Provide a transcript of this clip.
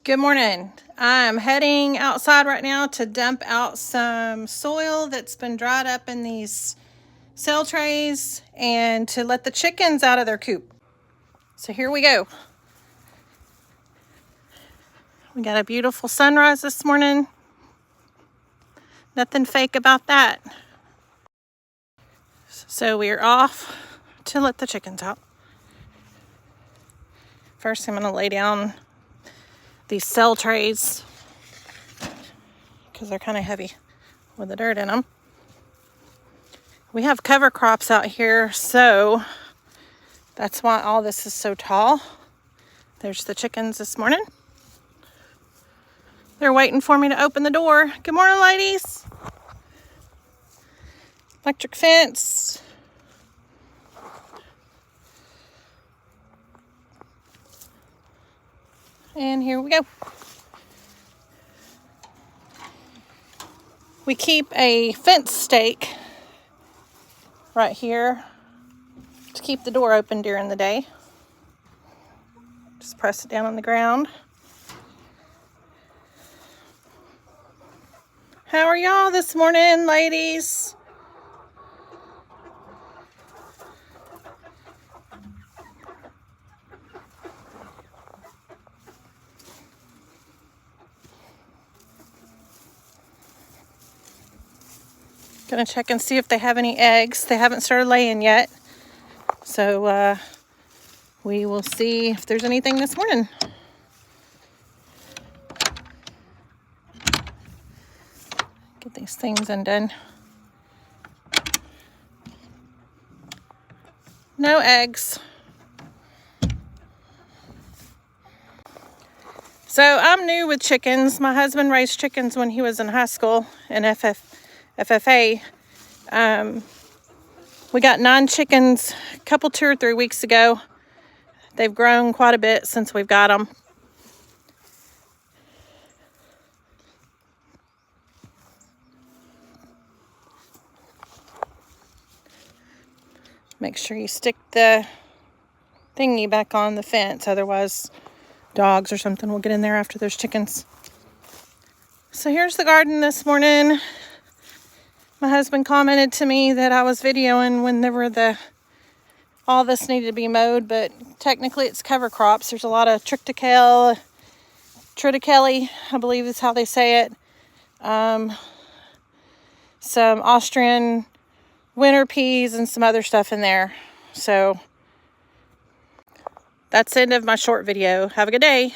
Good morning. I'm heading outside right now to dump out some soil that's been dried up in these cell trays and to let the chickens out of their coop. So here we go. We got a beautiful sunrise this morning. Nothing fake about that. So we're off to let the chickens out. First, I'm going to lay down these cell trays because they're kind of heavy with the dirt in them. We have cover crops out here, so that's why all this is so tall. There's the chickens this morning. They're waiting for me to open the door. Good morning, ladies. Electric fence. And here we go. We keep a fence stake right here to keep the door open during the day. Just press it down on the ground. How are y'all this morning, ladies? Gonna check and see if they have any eggs. They haven't started laying yet. So we will see if there's anything this morning. Get these things undone. No eggs. So I'm new with chickens. My husband raised chickens when he was in high school in FFA. We got 9 chickens a couple 2 or 3 weeks ago. They've grown quite a bit since we've got them. Make sure you stick the thingy back on the fence, otherwise dogs or something will get in there after there's chickens. So here's the garden this morning. My husband commented to me that I was videoing when there were all this needed to be mowed, but technically it's cover crops. There's a lot of triticale, I believe is how they say it. Some Austrian winter peas and some other stuff in there. So that's the end of my short video. Have a good day.